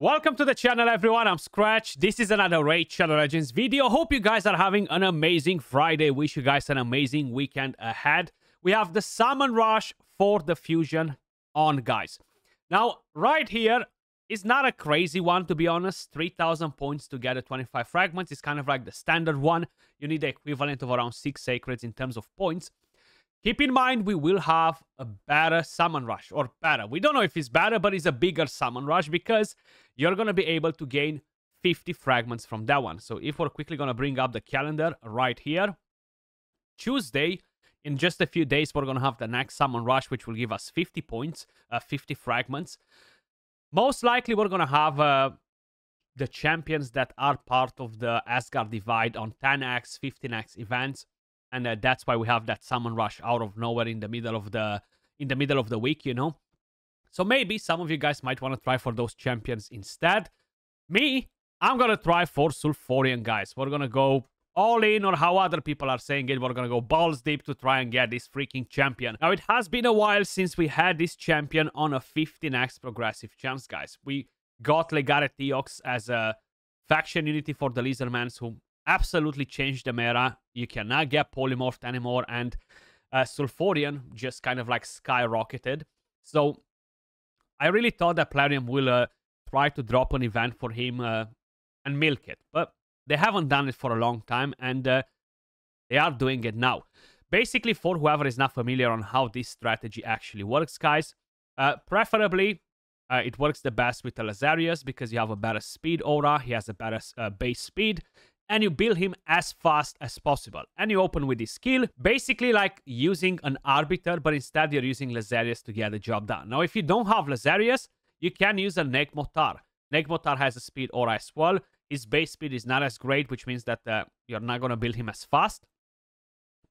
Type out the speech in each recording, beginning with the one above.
Welcome to the channel, everyone. I'm Scratch. This is another Raid Shadow Legends video. Hope you guys are having an amazing Friday. Wish you guys an amazing weekend ahead. We have the Summon Rush for the Fusion on, guys. Now, right here is not a crazy one, to be honest. 3,000 points to get a 25 fragments is kind of like the standard one. You need the equivalent of around 6 sacreds in terms of points. Keep in mind, we will have a better Summon Rush, or better. We don't know if it's better, but it's a bigger Summon Rush because you're going to be able to gain 50 fragments from that one. So if we're quickly going to bring up the calendar right here, Tuesday, in just a few days, we're going to have the next Summon Rush, which will give us 50 points, 50 fragments. Most likely, we're going to have the champions that are part of the Asgard Divide on 10x, 15x events. And that's why we have that Summon Rush out of nowhere in the middle of the week, you know. So maybe some of you guys might want to try for those champions instead. Me, I'm gonna try for Sulfurion, guys. We're gonna go all in, or how other people are saying it, we're gonna go balls deep to try and get this freaking champion. Now, it has been a while since we had this champion on a 15x progressive chance, guys. We got Legare Theox as a faction unity for the Lizardmans, who absolutely changed the meta. You cannot get polymorphed anymore, and Sulfurion just kind of like skyrocketed. So I really thought that Plarium will try to drop an event for him and milk it, but they haven't done it for a long time, and they are doing it now. Basically, for whoever is not familiar on how this strategy actually works, guys, preferably it works the best with the Lazarius because you have a better speed aura, he has a better base speed, and you build him as fast as possible. And you open with this skill, basically like using an Arbiter, but instead you're using Lazarius to get the job done. Now, if you don't have Lazarius, you can use a Negmotar. Negmotar has a speed aura as well. His base speed is not as great, which means that you're not going to build him as fast.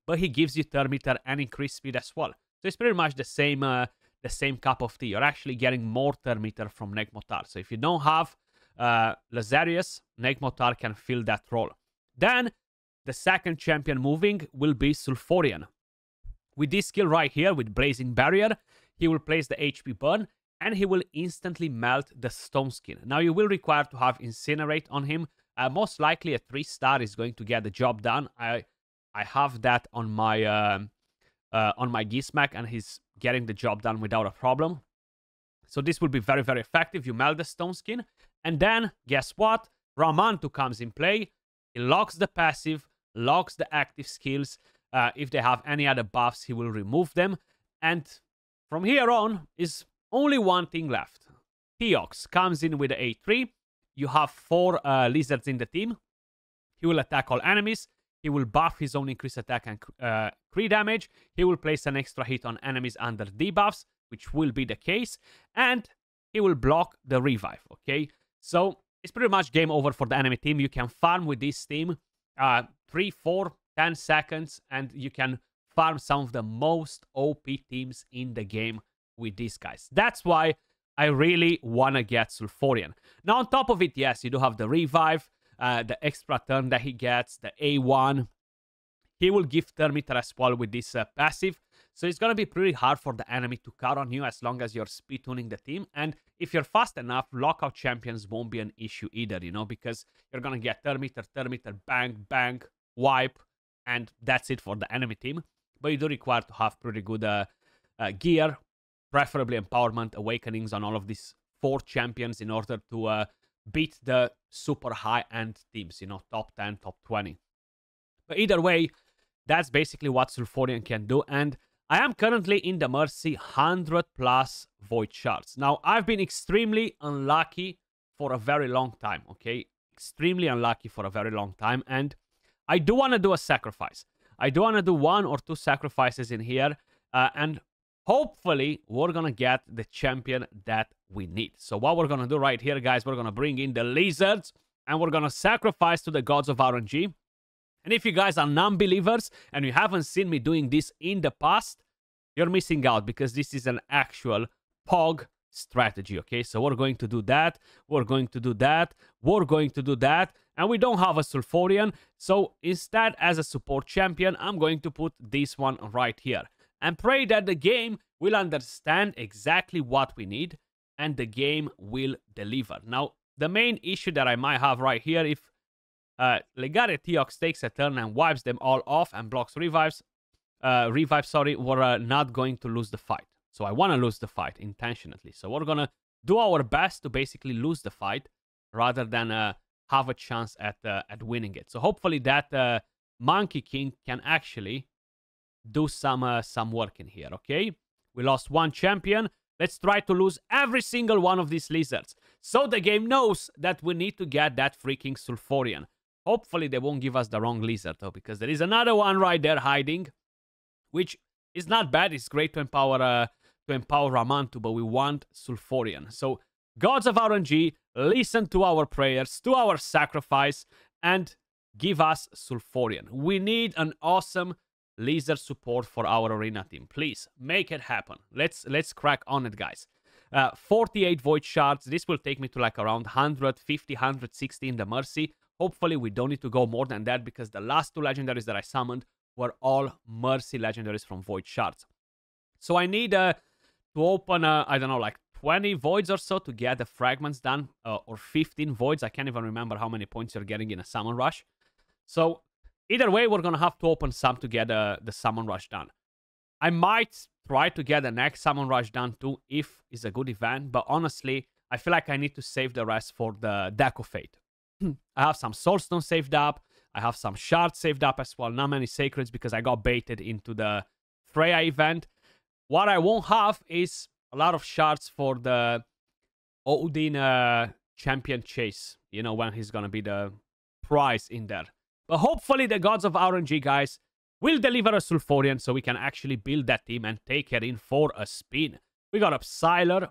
But he gives you turn meter and increased speed as well. So it's pretty much the same cup of tea. You're actually getting more turn meter from Negmotar. So if you don't have Lazarius, Negmotar can fill that role. Then, the second champion moving will be Sulfurion. With this skill right here, with Blazing Barrier, he will place the HP burn, and he will instantly melt the Stone Skin. Now, you will require to have Incinerate on him. Most likely, a 3-star is going to get the job done. I have that on my Gizmek, and he's getting the job done without a problem. So this will be very, very effective. You melt the Stone Skin. And then, guess what? Ramantu comes in play. He locks the passive, locks the active skills. If they have any other buffs, he will remove them. And from here on, is only one thing left. Theox comes in with the A3. You have 4 lizards in the team. He will attack all enemies. He will buff his own increased attack and crit damage. He will place an extra hit on enemies under debuffs, which will be the case. And he will block the revive, okay? So it's pretty much game over for the enemy team. You can farm with this team 3, 4, 10 seconds, and you can farm some of the most OP teams in the game with these guys. That's why I really want to get Sulfurion. Now, on top of it, yes, you do have the revive, the extra turn that he gets, the A1. He will give turn meter as well with this passive. So it's going to be pretty hard for the enemy to count on you as long as you're speed tuning the team. And if you're fast enough, lockout champions won't be an issue either, you know, because you're going to get turn meter, bang, bang, wipe, and that's it for the enemy team. But you do require to have pretty good gear, preferably empowerment, awakenings on all of these 4 champions in order to beat the super high-end teams, you know, top 10, top 20. But either way, that's basically what Sulfurion can do. And I am currently in the Mercy 100+ Void Shards. Now, I've been extremely unlucky for a very long time, okay? Extremely unlucky for a very long time. And I do want to do a sacrifice. I do want to do 1 or 2 sacrifices in here. And hopefully, we're going to get the champion that we need. So what we're going to do right here, guys, we're going to bring in the lizards. And we're going to sacrifice to the gods of RNG. And if you guys are non-believers and you haven't seen me doing this in the past, you're missing out because this is an actual POG strategy, okay? So we're going to do that, we're going to do that, we're going to do that, and we don't have a Sulfurion. So instead, as a support champion, I'm going to put this one right here. And pray that the game will understand exactly what we need and the game will deliver. Now, The main issue that I might have right here, if Legare Theox takes a turn and wipes them all off and blocks revives, we're not going to lose the fight. So I want to lose the fight intentionally. So we're going to do our best to basically lose the fight rather than have a chance at winning it. So hopefully that Monkey King can actually do some work in here, okay? We lost one champion. Let's try to lose every single one of these lizards. So the game knows that we need to get that freaking Sulfurion. Hopefully they won't give us the wrong lizard though, because there is another one right there hiding, which is not bad. It's great to empower Ramantu, but we want Sulfurion. So gods of RNG, listen to our prayers, to our sacrifice, and give us Sulfurion. We need an awesome lizard support for our arena team. Please make it happen. Let's crack on it, guys. 48 void shards. This will take me to like around 150, 160 in the Mercy. Hopefully we don't need to go more than that, because the last two legendaries that I summoned were all Mercy legendaries from void shards. So I need to open, I don't know, like 20 voids or so to get the fragments done, or 15 voids. I can't even remember how many points you're getting in a summon rush. So either way, we're going to have to open some to get the summon rush done. I might try to get the next summon rush done too, if it's a good event. But honestly, I feel like I need to save the rest for the Deck of Fate. I have some Soulstone saved up. I have some shards saved up as well. Not many sacreds because I got baited into the Freya event. What I won't have is a lot of shards for the Odin champion chase. You know, when he's going to be the prize in there. But hopefully the gods of RNG, guys, will deliver a Sulfurion so we can actually build that team and take it in for a spin. We got up Sylar.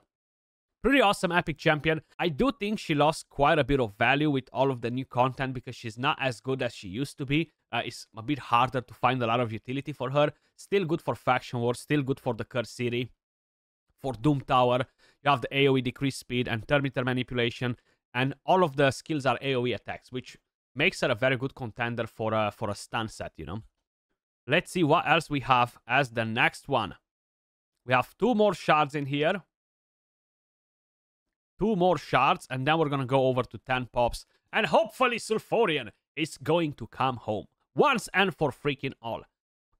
Pretty awesome epic champion. I do think she lost quite a bit of value with all of the new content because she's not as good as she used to be. It's a bit harder to find a lot of utility for her. Still good for Faction Wars. Still good for the Curse City. For Doom Tower. You have the AoE decrease speed and Terminator manipulation. And all of the skills are AoE attacks, which makes her a very good contender for a stun set, you know. Let's see what else we have as the next one. We have 2 more shards in here. 2 more shards, and then we're going to go over to 10 pops. And hopefully Sulfurion is going to come home. Once and for freaking all.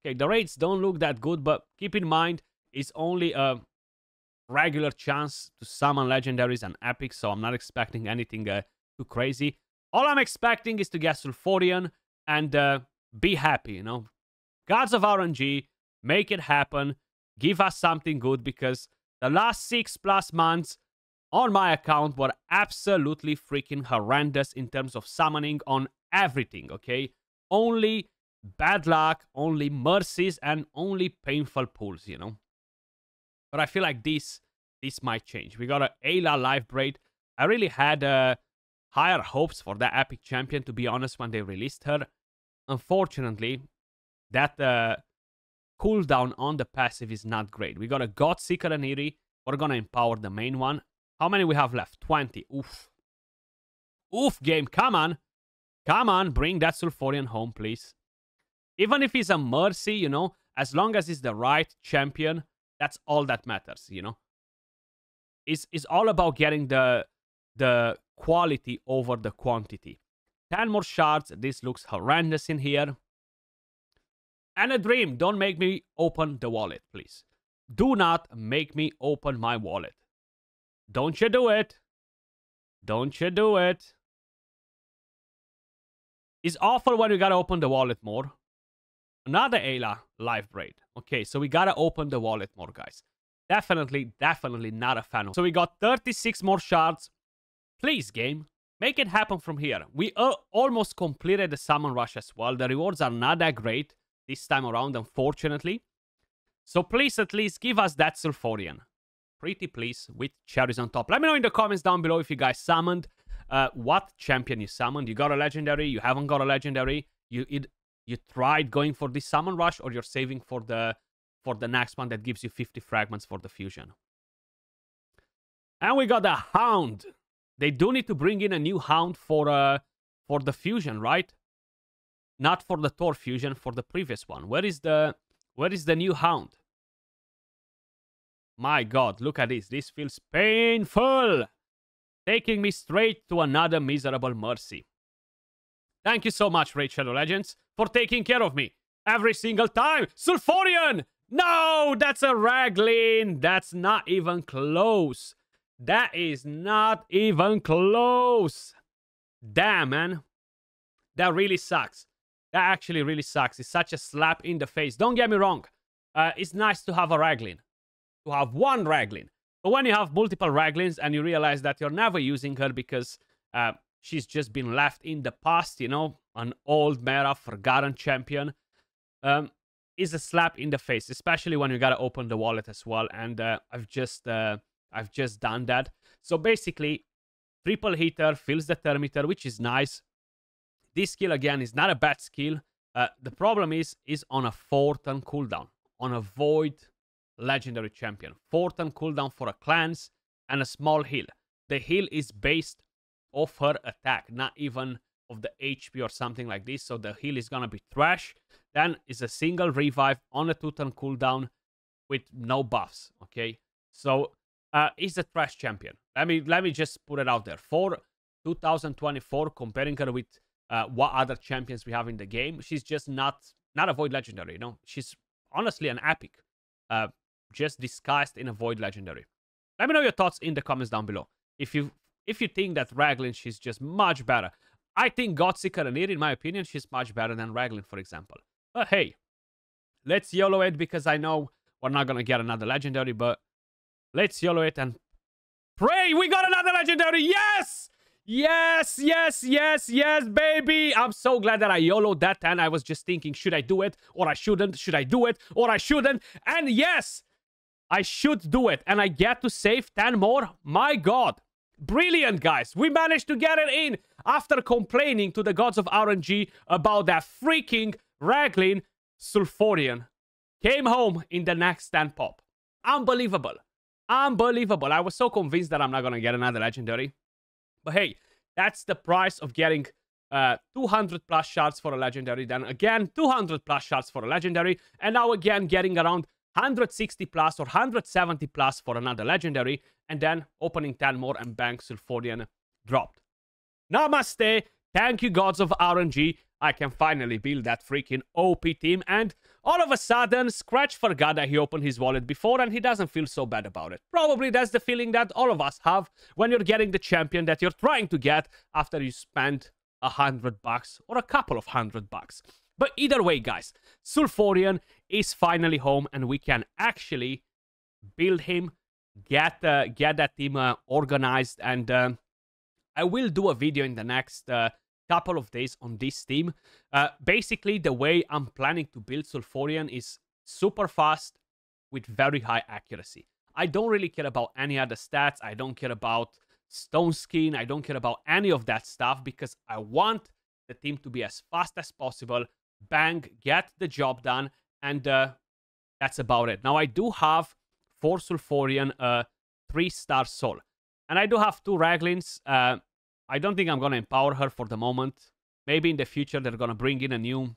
Okay, the rates don't look that good, but keep in mind, it's only a regular chance to summon legendaries and epics, so I'm not expecting anything too crazy. All I'm expecting is to get Sulfurion and be happy, you know. Gods of RNG, make it happen. Give us something good, because the last 6+ months on my account were absolutely freaking horrendous in terms of summoning on everything, okay? Only bad luck, only mercies, and only painful pulls, you know? But I feel like this might change. We got an Ayla Life Braid. I really had higher hopes for that epic champion, to be honest, when they released her. Unfortunately, that cooldown on the passive is not great. We got a Godseeker and Eerie. We're gonna empower the main one. How many we have left? 20. Oof. Oof, game. Come on. Come on. Bring that Sulfurion home, please. Even if he's a Mercy, you know, as long as he's the right champion, that's all that matters, you know. It's all about getting the quality over the quantity. 10 more shards. This looks horrendous in here. And a dream. Don't make me open the wallet, please. Do not make me open my wallet. Don't you do it. Don't you do it. It's awful when we gotta open the wallet more. Another Ayla Life Braid. Okay, so we gotta open the wallet more, guys. Definitely not a fan of. So we got 36 more shards. Please, game. Make it happen from here. We almost completed the summon rush as well. The rewards are not that great this time around, unfortunately. So please at least give us that Sulfurion. Pretty please, with cherries on top. Let me know in the comments down below if you guys summoned. What champion you summoned. You got a legendary, you haven't got a legendary. You tried going for this summon rush, or you're saving for the next one that gives you 50 fragments for the fusion. And we got the Hound. They do need to bring in a new Hound for the fusion, right? Not for the Thor fusion, for the previous one. Where is the new Hound? My god, look at this. This feels painful. taking me straight to another miserable Mercy. Thank you so much, Raid Shadow Legends, for taking care of me every single time. Sulfurion! No, that's a Raglan. That's not even close. That is not even close. Damn, man. That really sucks. That actually really sucks. It's such a slap in the face. Don't get me wrong. It's nice to have a Raglan. To have one Raglan. But when you have multiple Raglins and you realize that you're never using her because she's just been left in the past, you know, an old meta, forgotten champion, is a slap in the face, especially when you gotta open the wallet as well. And I've just done that. So basically, triple hitter fills the thermometer, which is nice. This skill again is not a bad skill. The problem is on a 4-turn cooldown on a Void legendary champion. 4-turn cooldown for a cleanse and a small heal. The heal is based off her attack, not even of the HP or something like this. So the heal is gonna be trash. Then is a single revive on a 2-turn cooldown with no buffs. Okay, so he's a trash champion. Let me just put it out there. For 2024, comparing her with what other champions we have in the game, she's just not a Void legendary. You know, she's honestly an epic, just disguised in a Void legendary. Let me know your thoughts in the comments down below. If you think that Raglan, she's just much better. I think Godseeker and Nier, in my opinion, she's much better than Raglan, for example. But hey, let's YOLO it, because I know we're not gonna get another legendary, but let's YOLO it and pray we got another legendary. Yes! Yes, yes, yes, yes, baby. I'm so glad that I YOLO'd that, and I was just thinking, should I do it or I shouldn't? Should I do it or I shouldn't? And yes, I should do it. And I get to save 10 more. My God. Brilliant, guys. We managed to get it in after complaining to the gods of RNG about that freaking Raglan. Sulfurion came home in the next 10 pop. Unbelievable. Unbelievable. I was so convinced that I'm not going to get another legendary. But hey, that's the price of getting 200 plus shards for a legendary. Then again, 200 plus shards for a legendary. And now again, getting around 160 plus or 170 plus for another legendary. And then opening 10 more and bang, Sulfurion dropped. Namaste. Thank you, gods of RNG. I can finally build that freaking OP team. And all of a sudden, Scratch forgot that he opened his wallet before and he doesn't feel so bad about it. Probably that's the feeling that all of us have when you're getting the champion that you're trying to get after you spend $100 or a couple of $100. But either way, guys, Sulfurion is finally home and we can actually build him, get that team organized. And I will do a video in the next couple of days on this team. Basically, the way I'm planning to build Sulfurion is super fast with very high accuracy. I don't really care about any other stats. I don't care about Stone Skin. I don't care about any of that stuff because I want the team to be as fast as possible. Bang, get the job done, and that's about it. Now, I do have for Sulfurion a 3-star soul, and I do have 2 Raglins. I don't think I'm going to empower her for the moment. Maybe in the future they're going to bring in a new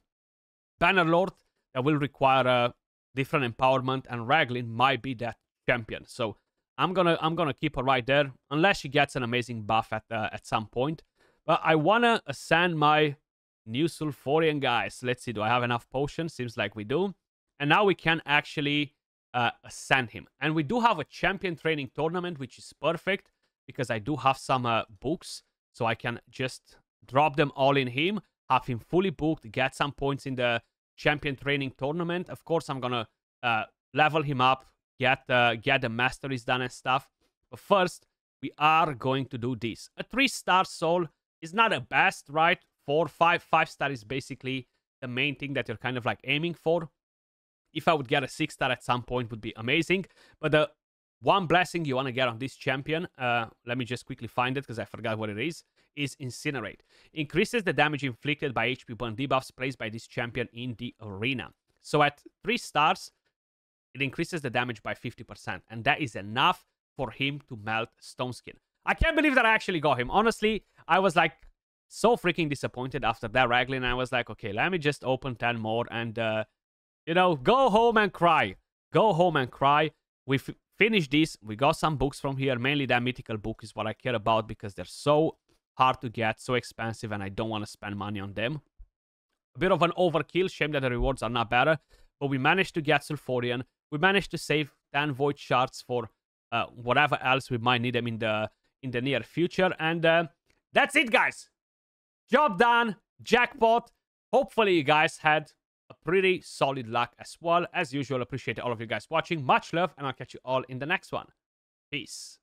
Bannerlord that will require a different empowerment, and Raglan might be that champion. So I'm gonna keep her right there unless she gets an amazing buff at some point. But I wanna ascend my new Sulfurion, guys. Let's see, do I have enough potions? Seems like we do. And now we can actually ascend him. And we do have a champion training tournament, which is perfect because I do have some books. So I can just drop them all in him, have him fully booked, get some points in the champion training tournament. Of course, I'm going to level him up, get the masteries done and stuff. But first, we are going to do this. A 3-star soul is not a best, right? 4, 5-star is basically the main thing that you're kind of like aiming for. If I would get a 6-star at some point, would be amazing. But the one blessing you want to get on this champion, let me just quickly find it because I forgot what it is Incinerate. Increases the damage inflicted by HP burn debuffs placed by this champion in the arena. So at 3 stars, it increases the damage by 50%. And that is enough for him to melt Stone Skin. I can't believe that I actually got him. Honestly, I was like so freaking disappointed after that Raglan. I was like, okay, let me just open 10 more and, you know, go home and cry. Go home and cry. We finish this. We got some books from here. Mainly that mythical book is what I care about because they're so hard to get, so expensive, and I don't want to spend money on them. A bit of an overkill. Shame that the rewards are not better. But we managed to get Sulfurion. We managed to save 10 Void Shards for whatever else we might need them in the near future. And that's it, guys. Job done. Jackpot. Hopefully you guys had a pretty solid luck as well. As usual, appreciate all of you guys watching. Much love, and I'll catch you all in the next one. Peace.